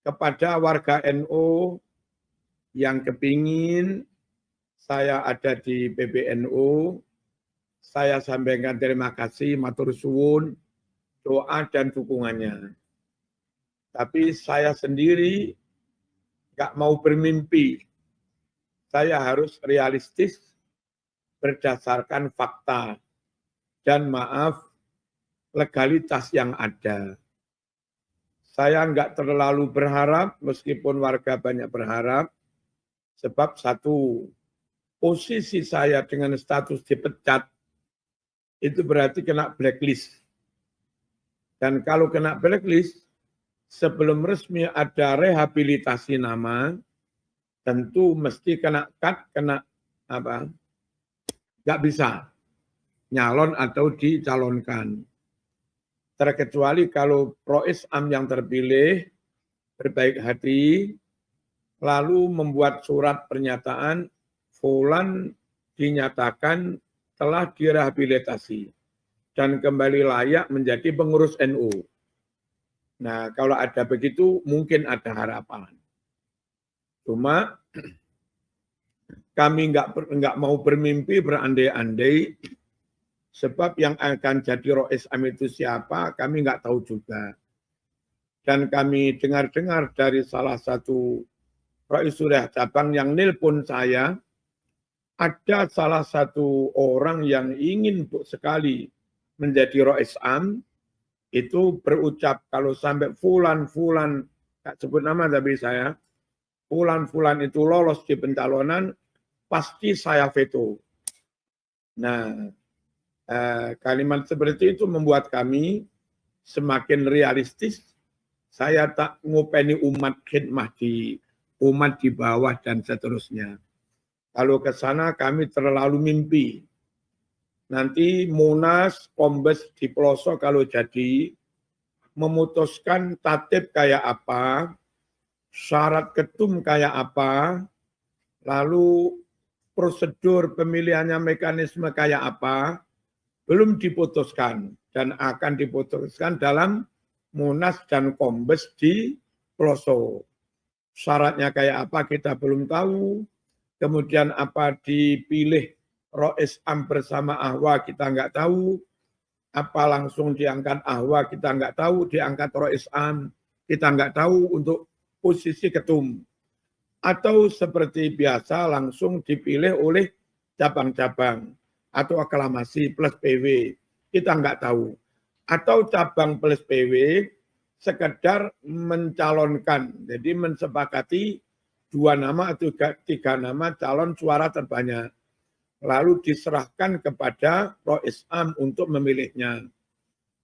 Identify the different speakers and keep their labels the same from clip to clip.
Speaker 1: kepada warga NU yang kepingin saya ada di PBNU, saya sampaikan terima kasih, matur suwun, doa dan dukungannya. Tapi saya sendiri nggak mau bermimpi. Saya harus realistis berdasarkan fakta dan maaf legalitas yang ada. Saya nggak terlalu berharap, meskipun warga banyak berharap, sebab satu, posisi saya dengan status dipecat, itu berarti kena blacklist. Dan kalau kena blacklist, sebelum resmi ada rehabilitasi nama, tentu mesti kena cut, kena apa? Nggak bisa nyalon atau dicalonkan. Terkecuali kalau Rois Am yang terpilih berbaik hati, lalu membuat surat pernyataan, fulan dinyatakan telah direhabilitasi dan kembali layak menjadi pengurus NU. Nah, kalau ada begitu mungkin ada harapan. Cuma kami nggak mau bermimpi berandai-andai, sebab yang akan jadi Rois Am itu siapa, kami nggak tahu juga. Dan kami dengar-dengar dari salah satu Rois Surya Cabang yang nelpon saya, ada salah satu orang yang ingin sekali menjadi Rois Am, itu berucap kalau sampai fulan, tak sebut nama tapi saya, fulan itu lolos di pencalonan, pasti saya veto. Nah, kalimat seperti itu membuat kami semakin realistis. Saya tak ngopeni umat khidmah di umat di bawah dan seterusnya. Kalau ke sana kami terlalu mimpi. Nanti Munas, Kombes di pelosok kalau jadi memutuskan tatib kayak apa, syarat ketum kayak apa, lalu prosedur pemilihannya mekanisme kayak apa, belum diputuskan dan akan diputuskan dalam Munas dan Kombes di pelosok. Syaratnya kayak apa kita belum tahu, kemudian apa dipilih Rois Am bersama Ahwa kita nggak tahu, apa langsung diangkat Ahwa kita nggak tahu, diangkat Rois Am kita nggak tahu untuk posisi ketum. Atau seperti biasa langsung dipilih oleh cabang-cabang atau aklamasi plus PW, kita nggak tahu. Atau cabang plus PW sekedar mencalonkan, jadi mensepakati 2 nama atau 3 nama calon suara terbanyak. Lalu diserahkan kepada Rois Am untuk memilihnya.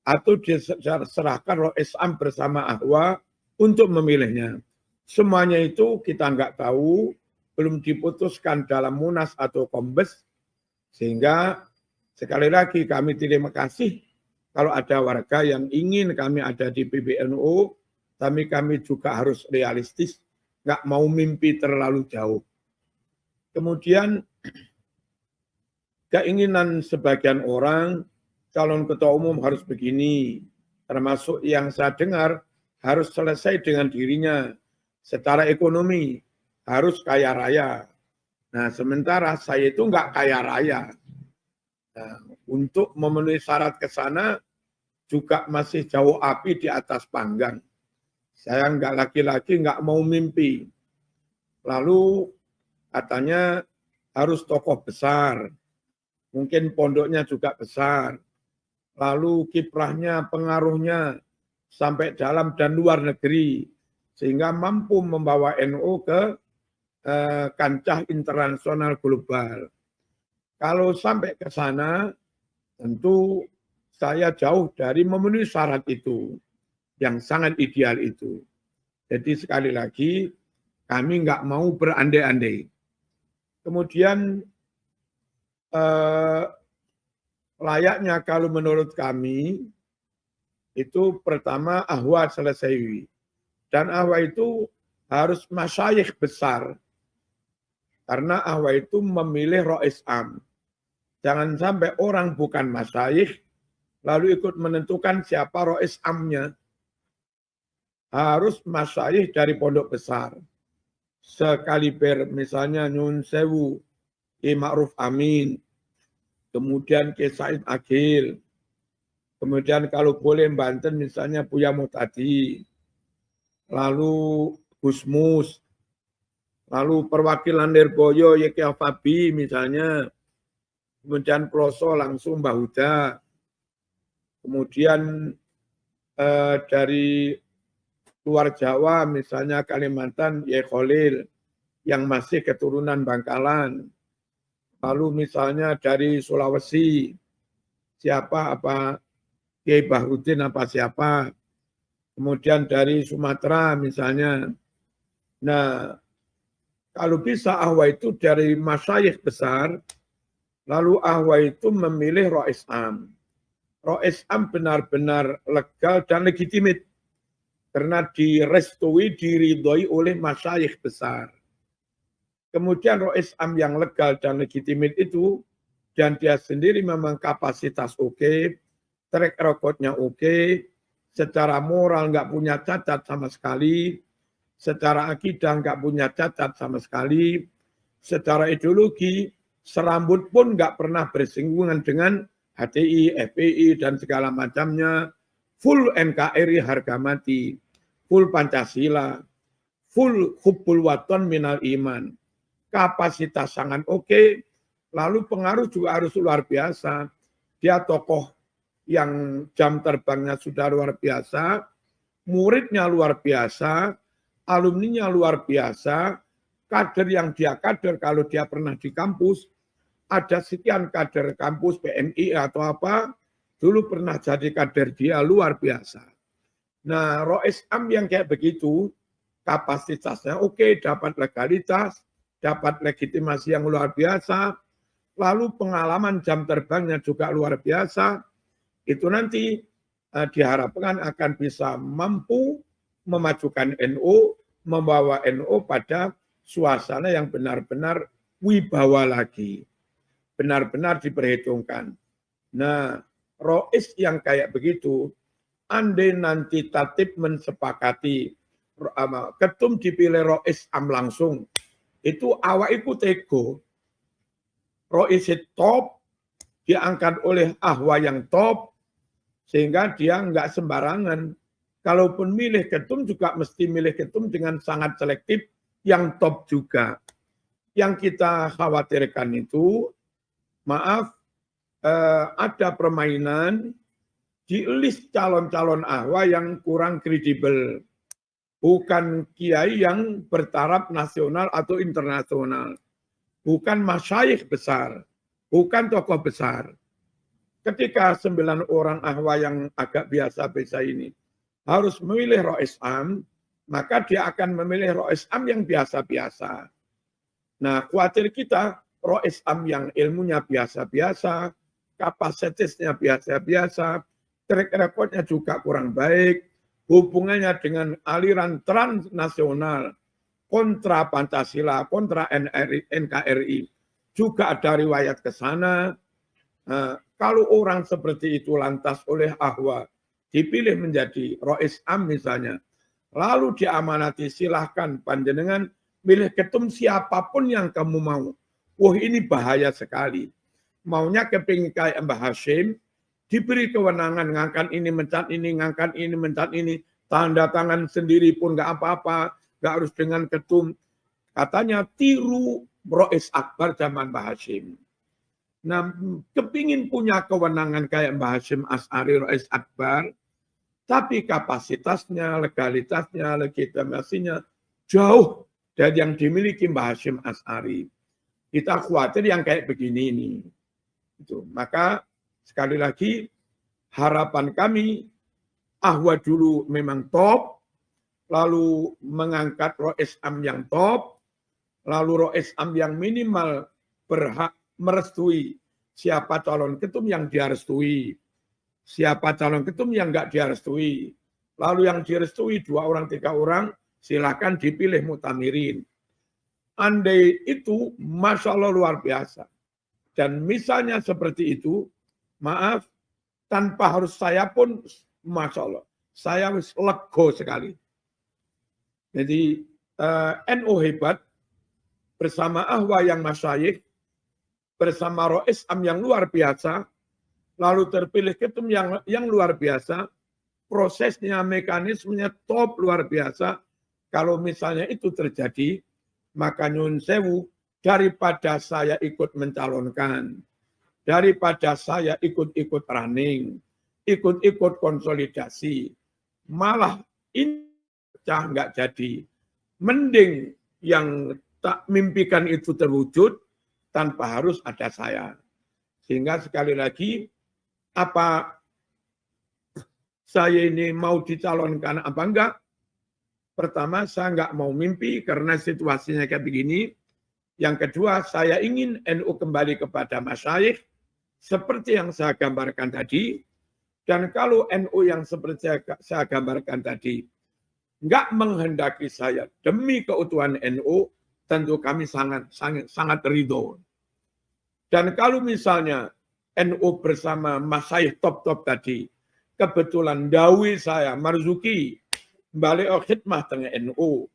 Speaker 1: Atau diserahkan Rois Am bersama Ahwa untuk memilihnya. Semuanya itu kita nggak tahu, belum diputuskan dalam Munas atau Kombes, sehingga sekali lagi kami terima kasih kalau ada warga yang ingin kami ada di PBNU, tapi kami juga harus realistis, nggak mau mimpi terlalu jauh. Kemudian keinginan sebagian orang, calon ketua umum harus begini, termasuk yang saya dengar harus selesai dengan dirinya, secara ekonomi harus kaya raya. Nah, sementara saya itu nggak kaya raya. Nah, untuk memenuhi syarat ke sana juga masih jauh api di atas panggang. Saya nggak laki-laki, nggak mau mimpi. Lalu katanya harus tokoh besar, mungkin pondoknya juga besar. Lalu kiprahnya, pengaruhnya sampai dalam dan luar negeri, sehingga mampu membawa NU ke kancah internasional global. Kalau sampai ke sana, tentu saya jauh dari memenuhi syarat itu, yang sangat ideal itu. Jadi sekali lagi, kami nggak mau berandai-andai. Kemudian layaknya kalau menurut kami, itu pertama Ahwa selesai. Dan Ahwa itu harus masyayikh besar. Karena Ahwa itu memilih Rois Am. Jangan sampai orang bukan masyayikh, lalu ikut menentukan siapa Rois Amnya. harus masyayikh dari pondok besar. Sekaliber misalnya Nyun Sewu, Ki Ma'ruf Amin, kemudian Ki Said Agil, kemudian kalau boleh Banten misalnya Buya Mutadi, lalu Gusmus, lalu perwakilan Nirboyo Yeki Afabi misalnya, kemudian Ploso langsung Mbah Huda, kemudian dari luar Jawa misalnya Kalimantan Yai Khalil yang masih keturunan Bangkalan, lalu misalnya dari Sulawesi siapa apa Kiai Bahrudin apa siapa, kemudian dari Sumatera misalnya. Nah, kalau bisa ahwa itu dari masyayikh besar, lalu ahwa itu memilih Rois Am. Rois Am benar-benar legal dan legitimit karena direstui, diridhoi oleh masyayikh besar. Kemudian Rois Am yang legal dan legitimit itu, dan dia sendiri memang kapasitas oke, track recordnya oke, secara moral nggak punya cacat sama sekali, secara akidah nggak punya cacat sama sekali, secara ideologi serambut pun nggak pernah bersinggungan dengan HTI, FPI, dan segala macamnya, full NKRI harga mati, full Pancasila, full hubbul waton minal iman. Kapasitas sangat oke, lalu pengaruh juga harus luar biasa. Dia tokoh yang jam terbangnya sudah luar biasa, muridnya luar biasa, alumninya luar biasa, kader yang dia kader kalau dia pernah di kampus, ada sekian kader kampus PMI atau apa, dulu pernah jadi kader dia luar biasa. Nah, Rois Am yang kayak begitu, kapasitasnya oke, dapat legalitas, dapat legitimasi yang luar biasa, lalu pengalaman jam terbangnya juga luar biasa, itu nanti diharapkan akan bisa mampu memajukan NU, membawa NU pada suasana yang benar-benar wibawa lagi. Benar-benar diperhitungkan. Nah, Rois yang kayak begitu, andai nanti tatib mensepakati, ketum dipilih Rois Am langsung, itu awak ikut ego. Rois top, diangkat oleh ahwa yang top, sehingga dia nggak sembarangan. Kalaupun milih ketum juga mesti milih ketum dengan sangat selektif, yang top juga. Yang kita khawatirkan itu, maaf, ada permainan di list calon-calon ahwa yang kurang kredibel. Bukan kiai yang bertaraf nasional atau internasional. Bukan masyayikh besar. Bukan tokoh besar. Ketika 9 orang ahwa yang agak biasa-biasa ini harus memilih Rois Am, maka dia akan memilih Rois Am yang biasa-biasa. Nah, khawatir kita Rois Am yang ilmunya biasa-biasa, kapasitasnya biasa-biasa, track recordnya juga kurang baik, hubungannya dengan aliran transnasional, kontra Pancasila, kontra NKRI, juga ada riwayat ke sana. Kalau orang seperti itu lantas oleh ahwa dipilih menjadi Rois Am misalnya, lalu diamanati silahkan panjenengan milih ketum siapapun yang kamu mau. Wah, ini bahaya sekali. Maunya kepingin kayak Mbah Hashim, diberi kewenangan ngangkat ini, mencat ini, ngangkat ini, mencat ini, tanda tangan sendiri pun nggak apa-apa, nggak harus dengan ketum. Katanya tiru Rois Akbar zaman Mbah Hashim. Nah, kepingin punya kewenangan kayak Mbah Hashim As'ari, Rois Akbar, tapi kapasitasnya, legalitasnya, legitimasinya jauh dari yang dimiliki Mbah Hashim As'ari. Kita khawatir yang kayak begini ini. Itu. Maka sekali lagi harapan kami ahwa dulu memang top, lalu mengangkat Rois Am yang top, lalu Rois Am yang minimal berhak merestui siapa calon ketum yang dia restui, siapa calon ketum yang enggak dia restui. Lalu yang direstui 2 orang, 3 orang, silakan dipilih mutamirin. Andai itu, Masya Allah luar biasa. Dan misalnya seperti itu, maaf, tanpa harus saya pun, Masya Allah, saya lego sekali. Jadi NU hebat, bersama ahwa yang masyayikh, bersama Rois Am yang luar biasa, lalu terpilih ketum yang luar biasa, prosesnya, mekanismenya top luar biasa. Kalau misalnya itu terjadi, maka nyun sewu, daripada saya ikut mencalonkan, daripada saya ikut-ikut running, ikut-ikut konsolidasi, malah ini pecah nggak jadi. Mending yang tak mimpikan itu terwujud tanpa harus ada saya. Sehingga sekali lagi, apa saya ini mau dicalonkan apa enggak? Pertama, saya enggak mau mimpi karena situasinya kayak begini. Yang kedua, saya ingin NU kembali kepada masyayikh seperti yang saya gambarkan tadi. Dan kalau NU yang seperti saya gambarkan tadi enggak menghendaki saya demi keutuhan NU, tentu kami sangat ridho. Dan kalau misalnya NU bersama masyayikh top-top tadi, kebetulan dawi saya, Marzuki, balik khidmah dengan NU,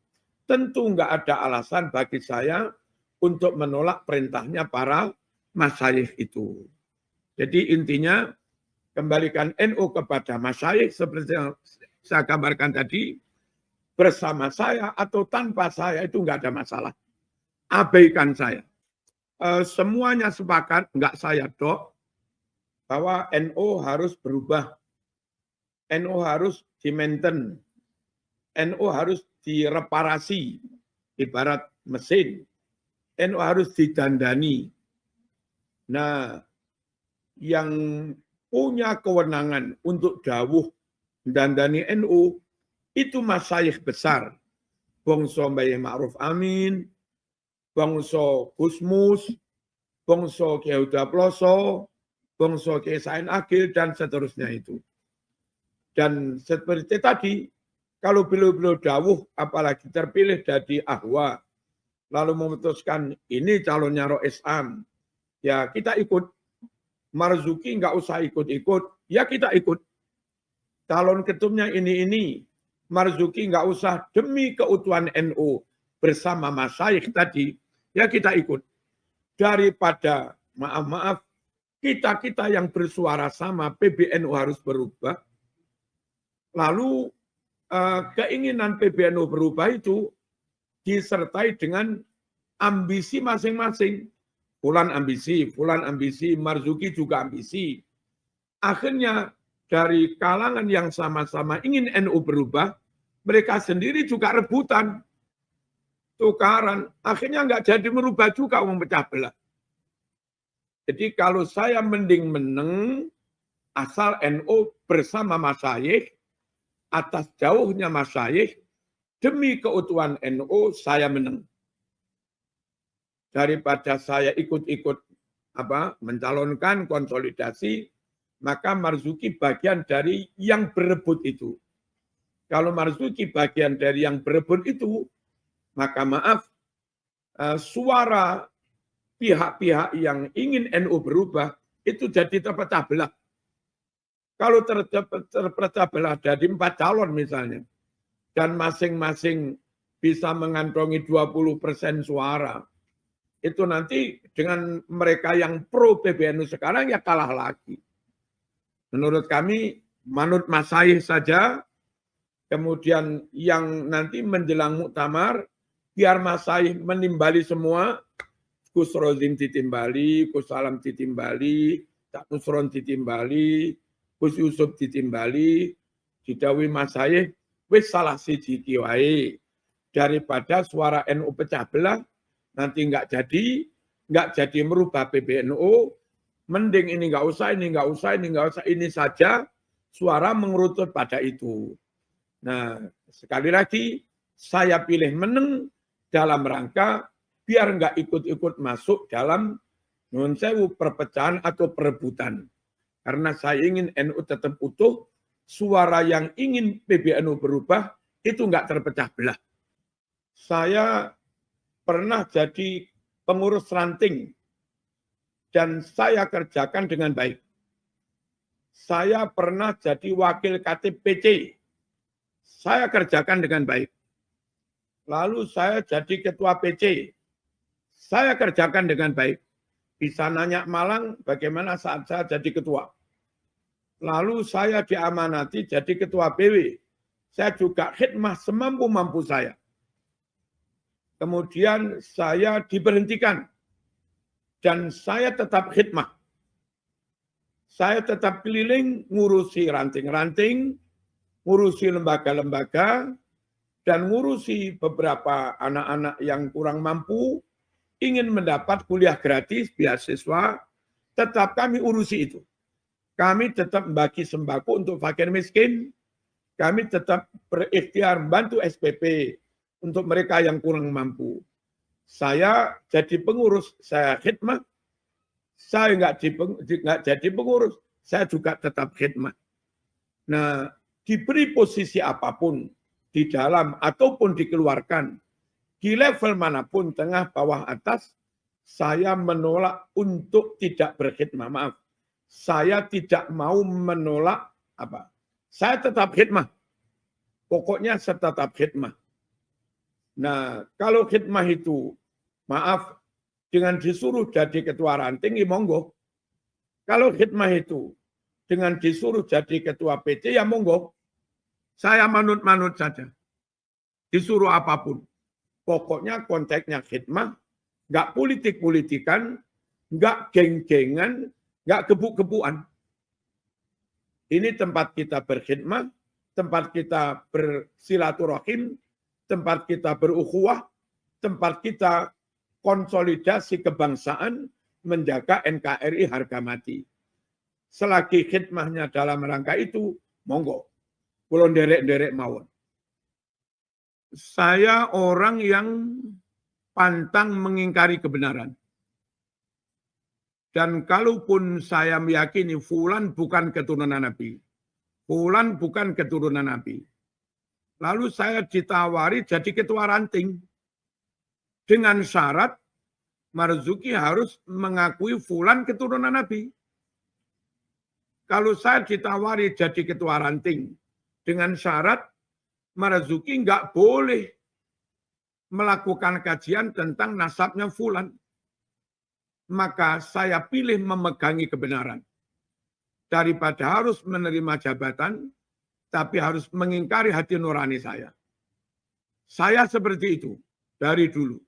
Speaker 1: tentu enggak ada alasan bagi saya untuk menolak perintahnya para masyayikh itu. Jadi intinya, kembalikan NU kepada masyayikh seperti yang saya gambarkan tadi, bersama saya atau tanpa saya itu enggak ada masalah. Abaikan saya. Semuanya sepakat, enggak saya dok, bahwa NU harus berubah. NU harus di-maintain. NU harus direparasi, ibarat mesin. NU harus didandani. Nah, yang punya kewenangan untuk dawuh dandani NU, itu masyayikh besar. Bangsa Mbah Ma'ruf Amin, bangsa Gusmus, bangsa Kyai Huda Ploso, bangsa Kyai Sain Agil, dan seterusnya itu. Dan seperti tadi, kalau beliau-beliau dawuh, apalagi terpilih dari ahwa, lalu memutuskan ini calonnya Rois Am, ya kita ikut. Marzuki nggak usah ikut-ikut, ya kita ikut. Calon ketumnya ini, Marzuki nggak usah demi keutuhan NU bersama masyayikh tadi, ya kita ikut. Daripada, maaf, kita yang bersuara sama, PBNU harus berubah. Lalu keinginan PBNU berubah itu disertai dengan ambisi masing-masing. Fulan ambisi, Marzuki juga ambisi. Akhirnya dari kalangan yang sama-sama ingin NU berubah, mereka sendiri juga rebutan. Tukaran, akhirnya nggak jadi merubah juga, memecah belah. Jadi kalau saya mending meneng, asal NU bersama masyayikh, atas jauhnya masyayikh, demi keutuhan NU, saya meneng. Daripada saya ikut-ikut mencalonkan konsolidasi, maka Marzuki bagian dari yang berebut itu. Kalau Marzuki bagian dari yang berebut itu, maka maaf, suara pihak-pihak yang ingin NU berubah itu jadi terpecah belah. Kalau terpecah belah dari 4 calon misalnya, dan masing-masing bisa mengantongi 20% suara, itu nanti dengan mereka yang pro PBNU sekarang ya kalah lagi. Menurut kami, manut masyayikh saja, kemudian yang nanti menjelang muktamar, biar masyayikh menimbali semua, Gus Rozin ditimbali, Gus Salam ditimbali, Cak Nusron ditimbali, Gus Yusuf ditimbali, didawi masyayikh, wis salah siji wae. Daripada suara NU pecah belah, nanti nggak jadi merubah PBNU, mending ini nggak usah, ini saja, suara mengerucut pada itu. Nah, sekali lagi, saya pilih meneng dalam rangka biar nggak ikut-ikut masuk dalam nyuwun sewu perpecahan atau perebutan. Karena saya ingin NU tetap utuh, suara yang ingin PBNU berubah itu nggak terpecah belah. Saya pernah jadi pengurus ranting dan saya kerjakan dengan baik. Saya pernah jadi wakil KTPC, saya kerjakan dengan baik. Lalu saya jadi ketua PC. Saya kerjakan dengan baik. Bisa nanya Malang bagaimana saat saya jadi ketua. Lalu saya diamanati jadi ketua BW. Saya juga khidmah semampu-mampu saya. Kemudian saya diberhentikan. Dan saya tetap khidmah. Saya tetap keliling ngurusi ranting-ranting, ngurusi lembaga-lembaga, dan ngurusi beberapa anak-anak yang kurang mampu, ingin mendapat kuliah gratis, beasiswa, tetap kami urusi itu. Kami tetap membagi sembako untuk fakir miskin, kami tetap berikhtiar membantu SPP untuk mereka yang kurang mampu. Saya jadi pengurus, saya khidmah. Saya nggak jadi pengurus, saya juga tetap khidmah. Nah, diberi posisi apapun, di dalam ataupun dikeluarkan, di level manapun, tengah, bawah, atas, saya menolak untuk tidak berkhidmah. Maaf, saya tidak mau menolak apa. Saya tetap khidmah. Pokoknya saya tetap khidmah. Nah, kalau khidmah itu, maaf, dengan disuruh jadi ketua ranting, ya monggo. Kalau khidmah itu dengan disuruh jadi ketua PC, ya monggo. Saya manut-manut saja. Disuruh apapun. Pokoknya konteksnya khidmah, nggak politik-politikan, nggak geng-gengan, nggak gebuk-gebukan. Ini tempat kita berkhidmah, tempat kita bersilaturahim, tempat kita berukhuwah, tempat kita konsolidasi kebangsaan, menjaga NKRI harga mati. Selagi khidmahnya dalam rangka itu, monggo. Kulo nderek-nderek mawon. Saya orang yang pantang mengingkari kebenaran. Dan kalaupun saya meyakini fulan bukan keturunan Nabi, fulan bukan keturunan Nabi, lalu saya ditawari jadi ketua ranting, dengan syarat Marzuki harus mengakui fulan keturunan Nabi. Kalau saya ditawari jadi ketua ranting dengan syarat Marzuki nggak boleh melakukan kajian tentang nasabnya fulan, maka saya pilih memegangi kebenaran. Daripada harus menerima jabatan, tapi harus mengingkari hati nurani saya. Saya seperti itu dari dulu.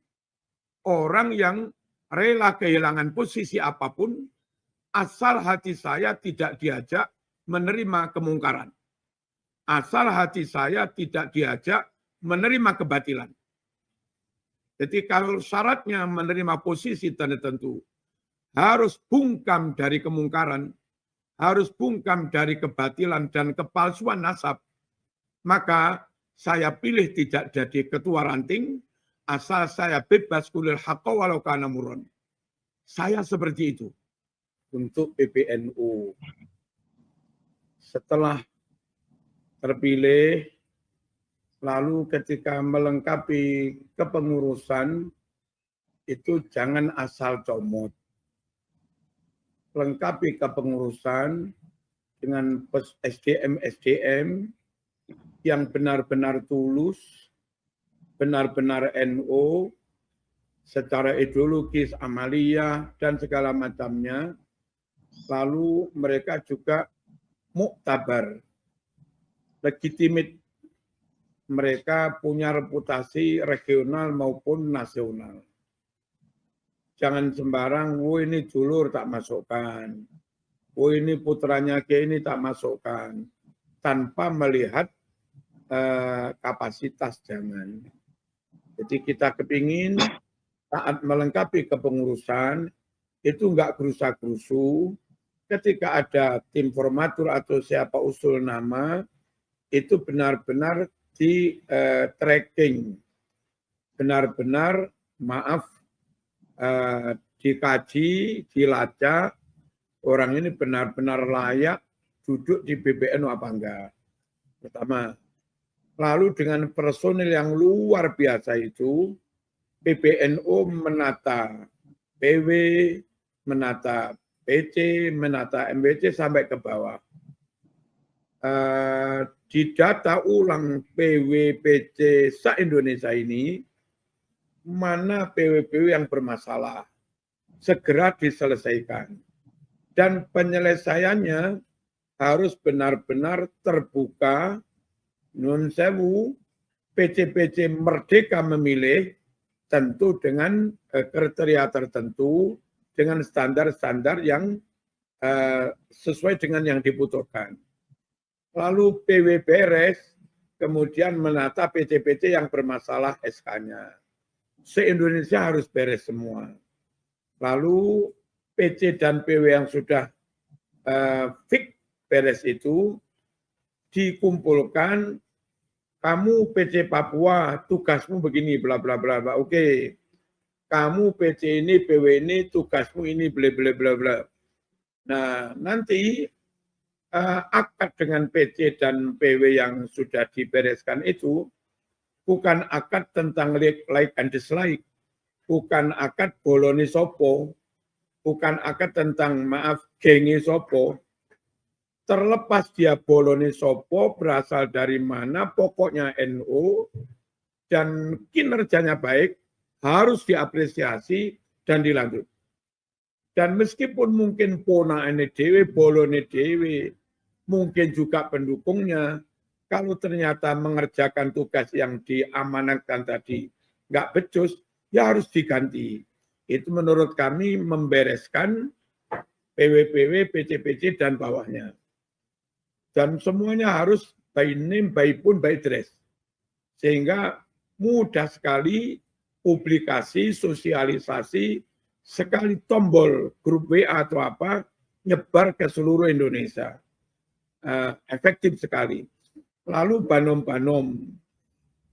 Speaker 1: Orang yang rela kehilangan posisi apapun, asal hati saya tidak diajak menerima kemungkaran. Asal hati saya tidak diajak menerima kebatilan. Jadi kalau syaratnya menerima posisi tertentu, harus bungkam dari kemungkaran, harus bungkam dari kebatilan dan kepalsuan nasab, maka saya pilih tidak jadi ketua ranting, asal saya bebas kulil haqqa walau kana murran. Saya seperti itu untuk PBNU. Setelah terpilih, lalu ketika melengkapi kepengurusan, itu jangan asal comot. Lengkapi kepengurusan dengan SDM-SDM yang benar-benar tulus, benar-benar NU, secara ideologis, amaliyah, dan segala macamnya. Lalu mereka juga muktabar, legitimit. Mereka punya reputasi regional maupun nasional. Jangan sembarang, oh ini dulur tak masukkan. Oh ini putranya ke ini tak masukkan. Tanpa melihat kapasitas, jangan. Jadi kita kepingin saat melengkapi kepengurusan, itu enggak gerusa-gerusu. Ketika ada tim formatur atau siapa usul nama, itu benar-benar di tracking. Benar-benar, maaf, dikaji, dilacak, orang ini benar-benar layak duduk di PBNU apa enggak. Pertama. Lalu dengan personil yang luar biasa itu, PBNU menata PW, menata PC, menata MBC sampai ke bawah. didata ulang PWPC se-Indonesia ini, mana PW-PW yang bermasalah, segera diselesaikan. Dan penyelesaiannya harus benar-benar terbuka, nun sewu, PC-PC merdeka memilih, tentu dengan kriteria tertentu, dengan standar-standar yang sesuai dengan yang dibutuhkan. Lalu PW beres, kemudian menata PC-PC yang bermasalah SK-nya. Se-Indonesia harus beres semua. Lalu PC dan PW yang sudah fix beres itu dikumpulkan, kamu PC Papua tugasmu begini bla bla bla bla. Oke. Kamu PC ini PW ini tugasmu ini bla bla bla bla. Nah, nanti akad dengan PC dan PW yang sudah dibereskan itu bukan akad tentang like and dislike, bukan akad boloni sopo, bukan akad tentang maaf gengi sopo. Terlepas dia boloni sopo, berasal dari mana, pokoknya NU dan kinerjanya baik, harus diapresiasi dan dilanjut. Dan meskipun mungkin ponakane dhewe, bolone dhewe, mungkin juga pendukungnya, kalau ternyata mengerjakan tugas yang diamanatkan tadi nggak becus, ya harus diganti. Itu menurut kami membereskan PW-PW, PC-PC, dan bawahnya. Dan semuanya harus by name, by phone, by address. Sehingga mudah sekali publikasi, sosialisasi, sekali tombol grup WA atau apa, nyebar ke seluruh Indonesia. Efektif sekali. Lalu banom-banom,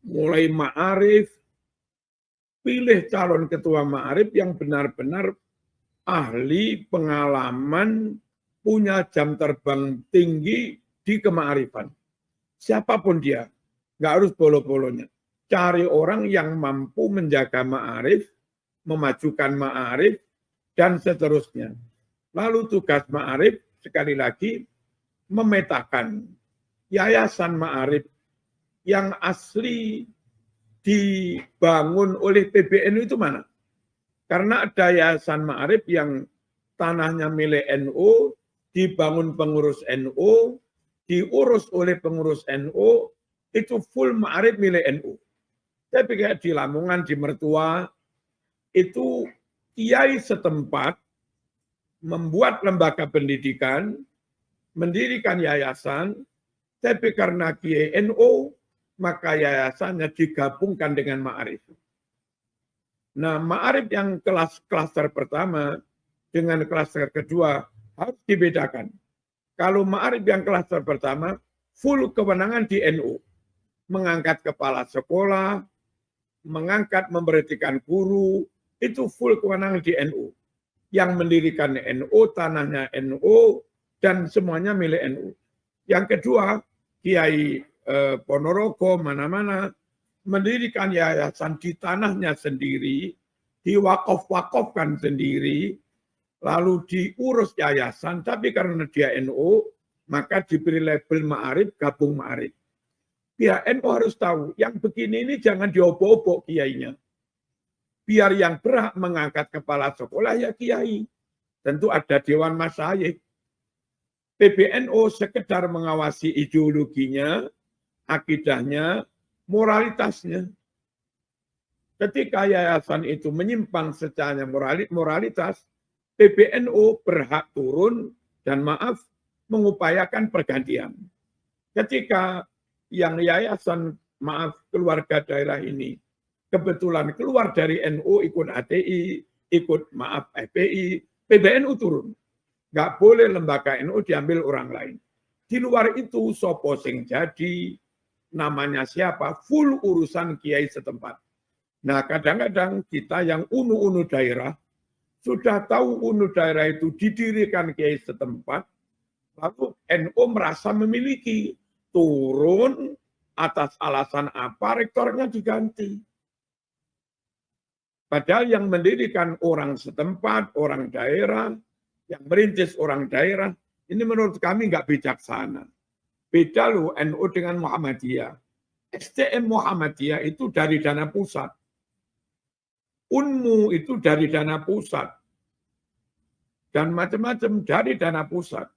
Speaker 1: mulai ma'arif, pilih calon ketua ma'arif yang benar-benar ahli, pengalaman, punya jam terbang tinggi di kema'arifan. Siapapun dia, nggak harus bolo-bolonya. Cari orang yang mampu menjaga ma'arif, memajukan ma'arif, dan seterusnya. Lalu tugas ma'arif, sekali lagi, memetakan yayasan ma'arif yang asli dibangun oleh PBNU itu mana? Karena ada yayasan ma'arif yang tanahnya milik NU, dibangun pengurus NU, diurus oleh pengurus NU, itu full ma'arif milik NU. Saya pikir di Lamongan, di Mertua, itu kiai setempat membuat lembaga pendidikan, mendirikan yayasan, tapi karena kiai NU, maka yayasannya digabungkan dengan ma'arif. Nah, ma'arif yang klaster pertama dengan klaster kedua harus dibedakan. Kalau ma'arif yang klaster pertama, full kewenangan di NU. Mengangkat kepala sekolah, mengangkat memberhentikan guru, itu full kewenangan di NU. Yang mendirikan NU, tanahnya NU, dan semuanya milik NU. Yang kedua, Kiai Ponorogo, mana-mana, mendirikan yayasan di tanahnya sendiri, diwakaf-wakafkan sendiri, lalu diurus yayasan, tapi karena dia NU, maka diberi label ma'arif, gabung ma'arif. Pihak NU harus tahu, yang begini ini jangan diobok-obok kiainya. Biar yang berhak mengangkat kepala sekolah ya kiai. Tentu ada Dewan Masyayikh. PBNU sekedar mengawasi ideologinya, akidahnya, moralitasnya. Ketika yayasan itu menyimpang secara moralitas, PBNU berhak turun dan maaf mengupayakan pergantian. Ketika yang yayasan maaf keluarga daerah ini kebetulan keluar dari NU ikut HTI, ikut maaf FPI, PBNU turun. Nggak boleh lembaga NU diambil orang lain. Di luar itu sopo sing jadi, namanya siapa, full urusan kiai setempat. Nah kadang-kadang kita yang unu-unu daerah, sudah tahu unu daerah itu didirikan kiai setempat, lalu NU merasa memiliki, turun atas alasan apa, rektornya diganti. Padahal yang mendirikan orang setempat, orang daerah, yang merintis orang daerah, ini menurut kami nggak bijaksana. Beda loh NU dengan Muhammadiyah. STM Muhammadiyah itu dari dana pusat. UNMU itu dari dana pusat. Dan macam-macam dari dana pusat.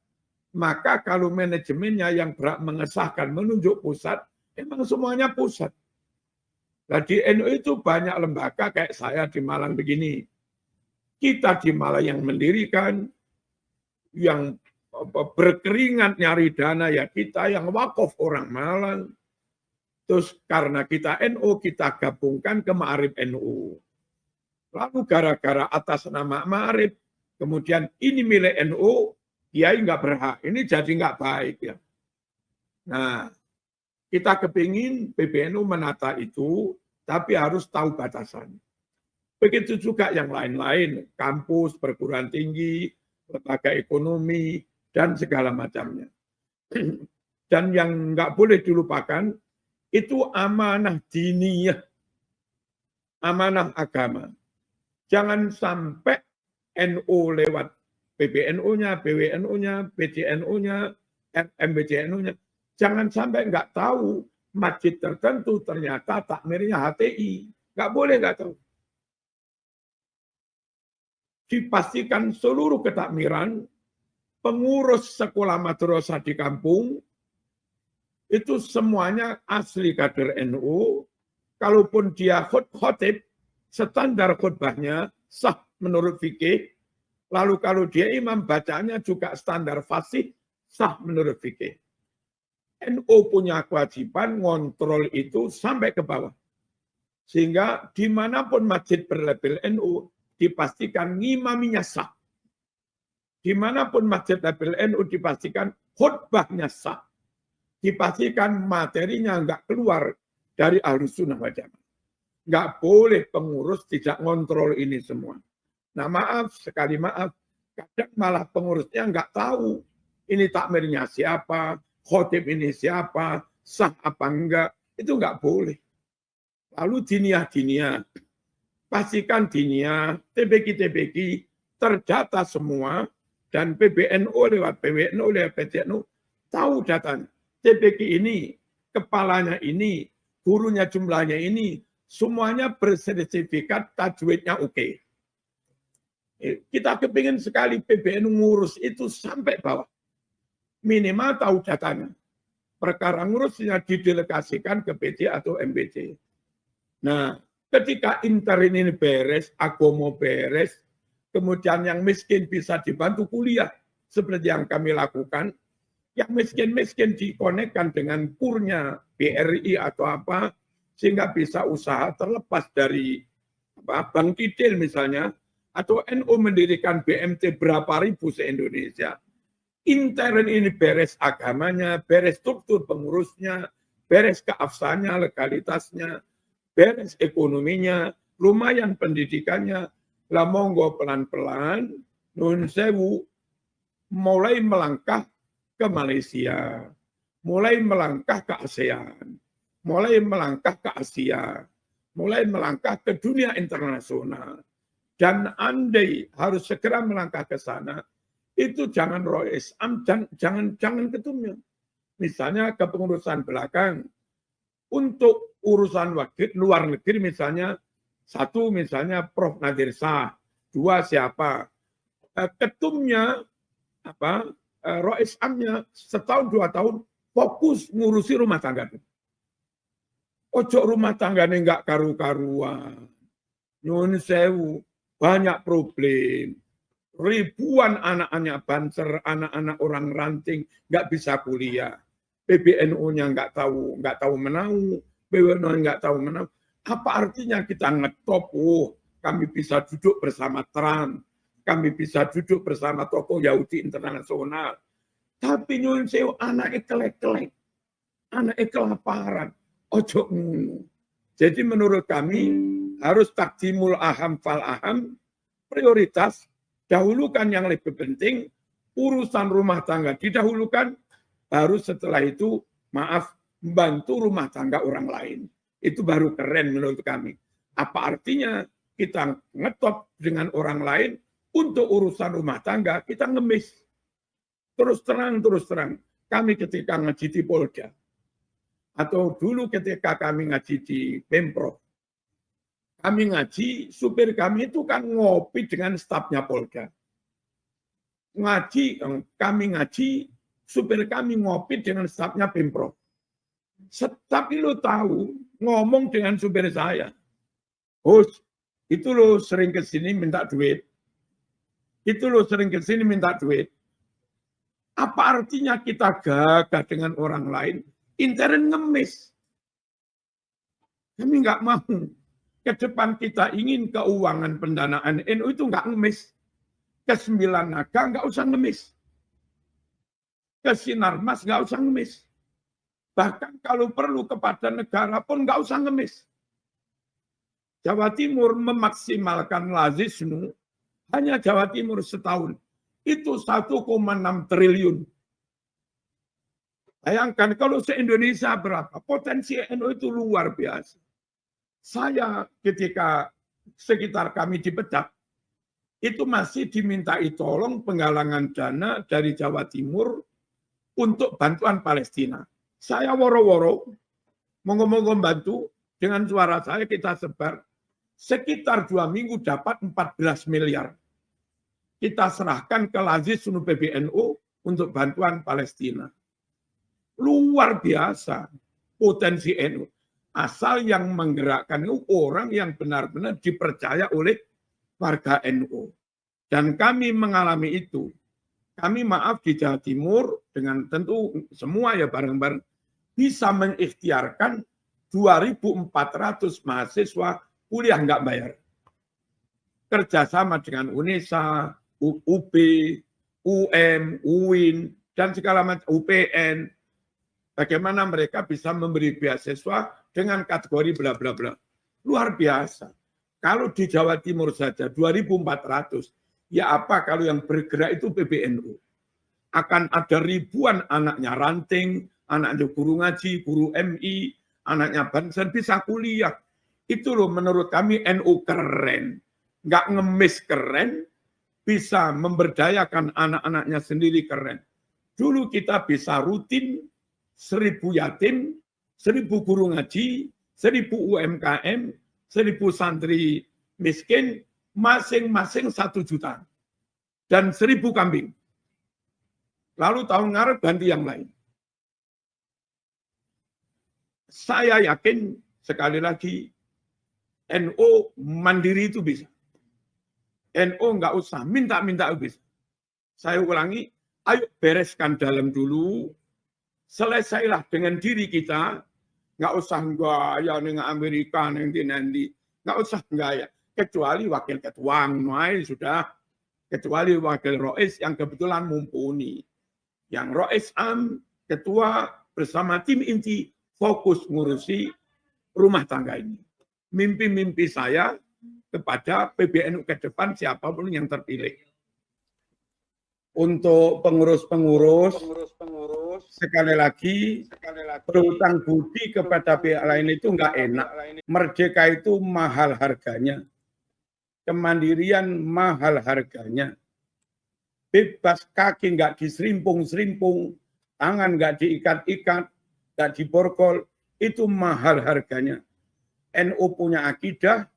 Speaker 1: Maka kalau manajemennya yang berhak mengesahkan menunjuk pusat, emang semuanya pusat. Nah di NU itu banyak lembaga kayak saya di Malang begini. Kita di Malang yang mendirikan, yang berkeringat nyari dana ya kita, yang wakaf orang Malang. Terus karena kita NU, kita gabungkan ke Ma'arif NU. Lalu gara-gara atas nama Ma'arif, kemudian ini milik NU, Kiai nggak berhak. Ini jadi nggak baik ya. Nah, kita kepingin PBNU menata itu, tapi harus tahu batasan. Begitu juga yang lain-lain, kampus, perguruan tinggi, lembaga ekonomi, dan segala macamnya. Dan yang nggak boleh dilupakan, itu amanah diniyah, amanah agama. Jangan sampai NU lewat PBNU-nya, BWNU-nya, PJNU-nya, MBJNU-nya. Jangan sampai nggak tahu masjid tertentu ternyata takmirnya HTI. Nggak boleh nggak tahu. Dipastikan seluruh ketakmiran, pengurus sekolah madrasah di kampung, itu semuanya asli kader NU. Kalaupun dia khotib, standar khutbahnya sah menurut fikih. Lalu kalau dia imam, bacanya juga standar fasih, sah menurut fikih. NU punya kewajiban ngontrol itu sampai ke bawah. Sehingga dimanapun masjid berlabel NU, dipastikan ngimaminya sah. Dimanapun masjid label NU dipastikan khutbahnya sah. Dipastikan materinya nggak keluar dari Ahlus Sunnah wal Jamaah. Nggak boleh pengurus tidak ngontrol ini semua. Nah maaf, sekali maaf, kadang malah pengurusnya nggak tahu ini takmirnya siapa, khotib ini siapa, sah apa enggak, itu nggak boleh. Lalu diniyah, pastikan diniyah, TBK terdata semua, dan PBNU lewat PWNU, lewat PJNU, tahu datanya. TBK ini, kepalanya ini, gurunya jumlahnya ini, semuanya bersertifikat tajwidnya oke. Kita kepingin sekali PBNU ngurus itu sampai bawah. Minimal tahu datanya. Perkara ngurusnya didelegasikan ke PJ atau MBJ. Nah, ketika intern ini beres, agomo beres, kemudian yang miskin bisa dibantu kuliah, seperti yang kami lakukan, yang miskin-miskin dikonekkan dengan kurnya BRI atau apa, sehingga bisa usaha terlepas dari Bank Kidil misalnya, atau NU mendirikan BMT berapa ribu se-Indonesia. Intern ini beres agamanya, beres struktur pengurusnya, beres keabsahannya, legalitasnya, beres ekonominya, lumayan pendidikannya, lah monggo pelan-pelan, nun sewu, mulai melangkah ke Malaysia, mulai melangkah ke ASEAN, mulai melangkah ke Asia, mulai melangkah ke dunia internasional. Dan andai harus segera melangkah ke sana, itu jangan Rois Am, jangan ketumnya. Misalnya kepengurusan belakang, untuk urusan wakil luar negeri misalnya, satu misalnya Prof. Nadir Shah, dua siapa, ketumnya Rois Amnya setahun 2 tahun fokus ngurusi rumah tangga. Ojo rumah tangganya nggak karu-karuan. Nyun sewu, banyak problem. Ribuan anak-anak banser, anak-anak orang ranting nggak bisa kuliah. PBNU-nya nggak tahu menau, BWNU nggak tahu menau. Apa artinya kita ngetop? Oh, kami bisa duduk bersama Trump, kami bisa duduk bersama tokoh Yahudi internasional. Tapi nyun sewu anak kelek-kelek, anak kelaparan. Ojo ngono. Jadi menurut kami harus takdimul aham fal aham, prioritas, dahulukan yang lebih penting, urusan rumah tangga didahulukan, baru setelah itu, maaf, membantu rumah tangga orang lain. Itu baru keren menurut kami. Apa artinya kita ngetop dengan orang lain, untuk urusan rumah tangga kita ngemis. Terus terang. kami ketika ngaji di Polda, atau dulu ketika kami ngaji di Pemprov, kami ngaji, supir kami itu kan ngopi dengan stafnya Polda. Kami ngaji, supir kami ngopi dengan stafnya Pemprov. Tapi lo tahu, ngomong dengan supir saya, Hus, itu lo sering kesini minta duit. Itu lo sering kesini minta duit. Apa artinya kita gagah dengan orang lain? Intern ngemis. Kami nggak mau. Ke depan kita ingin keuangan pendanaan NU itu nggak ngemis. Ke Sembilan Naga nggak usah ngemis. Ke Sinarmas nggak usah ngemis. Bahkan kalau perlu kepada negara pun nggak usah ngemis. Jawa Timur memaksimalkan lazismu hanya Jawa Timur setahun. Itu 1,6 triliun. Bayangkan kalau se-Indonesia berapa? Potensi NU itu luar biasa. Saya ketika sekitar kami dipecat, itu masih dimintai tolong penggalangan dana dari Jawa Timur untuk bantuan Palestina. Saya woro-woro, monggo-monggo bantu, dengan suara saya kita sebar, sekitar 2 minggu dapat 14 miliar. Kita serahkan ke Lazis Sunu PBNU untuk bantuan Palestina. Luar biasa potensi NU. Asal yang menggerakkan itu orang yang benar-benar dipercaya oleh warga NU. Dan kami mengalami itu. Kami maaf di Jawa Timur dengan tentu semua ya bareng-bareng bisa mengikhtiarkan 2.400 mahasiswa kuliah nggak bayar. Kerjasama dengan UNESA, UB, UM, UIN, dan segala macam UPN. Bagaimana mereka bisa memberi beasiswa dengan kategori bla bla bla. Luar biasa. Kalau di Jawa Timur saja 2.400, ya apa kalau yang bergerak itu PBNU. Akan ada ribuan anaknya ranting, anaknya guru ngaji, guru MI, anaknya Bansen bisa kuliah. Itu loh menurut kami NU keren. Nggak ngemis keren, bisa memberdayakan anak-anaknya sendiri keren. Dulu kita bisa rutin 1.000 yatim, 1.000 guru ngaji, 1.000 UMKM, 1.000 santri miskin, masing-masing 1 juta. Dan 1.000 kambing. Lalu tahun ngarep ganti yang lain. Saya yakin sekali lagi NU mandiri itu bisa. NU nggak usah minta-minta bisa. Saya ulangi, ayo bereskan dalam dulu, selesailah dengan diri kita, nggak usah gaya dengan Amerika nanti, nggak usah gaya. Kecuali wakil ketua sudah, kecuali wakil Rois yang kebetulan mumpuni. Yang Rois ketua bersama tim inti fokus ngurusi rumah tangga ini. Mimpi-mimpi saya kepada PBNU ke depan siapapun yang terpilih. Untuk pengurus-pengurus, sekali lagi berutang budi kepada pihak lain itu enggak enak. Merdeka itu mahal harganya. Kemandirian mahal harganya. Bebas kaki enggak diserimpung-serimpung, tangan enggak diikat-ikat, enggak diborgol, itu mahal harganya. NU punya akidah,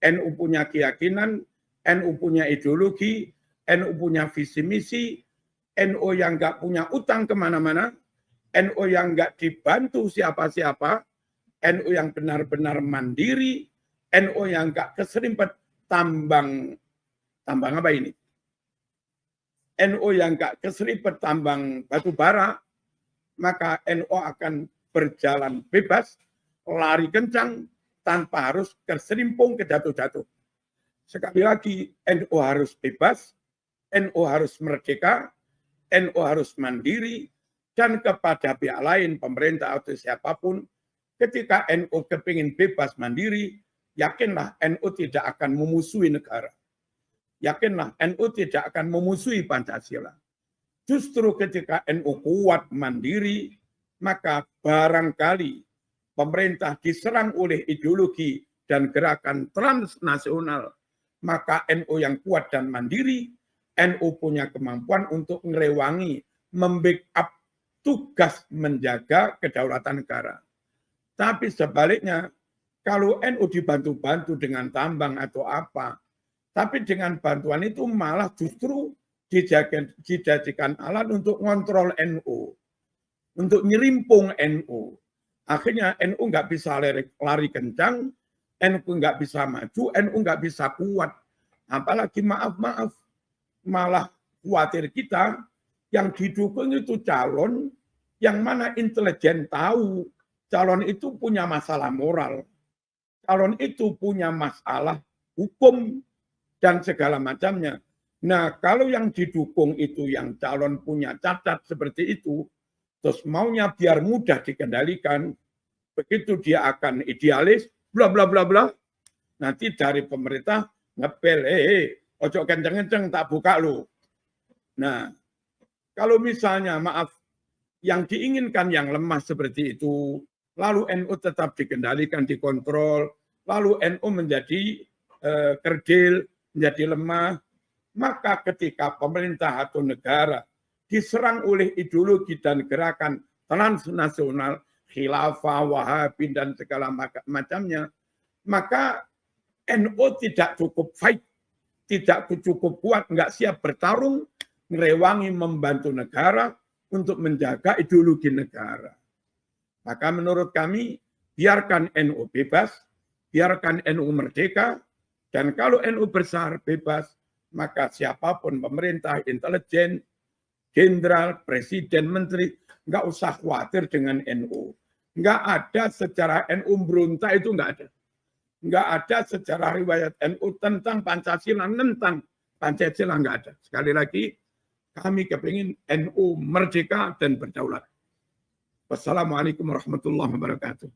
Speaker 1: NU punya keyakinan, NU punya ideologi, NU punya visi misi, NU yang nggak punya utang kemana-mana, NU yang nggak dibantu siapa-siapa, NU yang benar-benar mandiri, NU yang nggak keserimpet tambang apa ini? NU yang nggak keserimpet tambang batu bara, maka NU akan berjalan bebas, lari kencang, tanpa harus keserimpung ke jatuh-jatuh. Sekali lagi, NU harus bebas, NU harus merdeka, NU harus mandiri, dan kepada pihak lain, pemerintah atau siapapun, ketika NU kepingin bebas mandiri, yakinlah NU tidak akan memusuhi negara. Yakinlah NU tidak akan memusuhi Pancasila. Justru ketika NU kuat mandiri, maka barangkali pemerintah diserang oleh ideologi dan gerakan transnasional, maka NU yang kuat dan mandiri, NU punya kemampuan untuk ngerewangi, membackup tugas menjaga kedaulatan negara. Tapi sebaliknya, kalau NU dibantu-bantu dengan tambang atau apa, tapi dengan bantuan itu malah justru dijadikan alat untuk ngontrol NU, untuk nyerimpung NU. Akhirnya NU nggak bisa lari kencang, NU nggak bisa maju, NU nggak bisa kuat. Apalagi maaf, malah khawatir kita yang didukung itu calon yang mana intelijen tahu calon itu punya masalah moral, calon itu punya masalah hukum dan segala macamnya. Nah, kalau yang didukung itu yang calon punya cacat seperti itu, terus maunya biar mudah dikendalikan, begitu dia akan idealis, bla bla bla bla, nanti dari pemerintah ngepel, ojo kenceng-kenceng tak buka lu. Nah, kalau misalnya maaf, yang diinginkan yang lemah seperti itu, lalu NU tetap dikendalikan, dikontrol, lalu NU menjadi kerdil, menjadi lemah, maka ketika pemerintah atau negara diserang oleh ideologi dan gerakan transnasional, khilafah, wahabi, dan segala macamnya, maka NU tidak cukup fight, tidak cukup kuat, nggak siap bertarung, ngerewangi membantu negara untuk menjaga ideologi negara. Maka menurut kami, biarkan NU bebas, biarkan NU merdeka, dan kalau NU besar, bebas, maka siapapun pemerintah, intelijen, jenderal, presiden, menteri, nggak usah khawatir dengan NU. Nggak ada sejarah NU berontak, itu nggak ada. Nggak ada sejarah riwayat NU tentang Pancasila, tentang Pancasila nggak ada. Sekali lagi, kami kepingin NU merdeka dan berdaulat. Wassalamualaikum warahmatullahi wabarakatuh.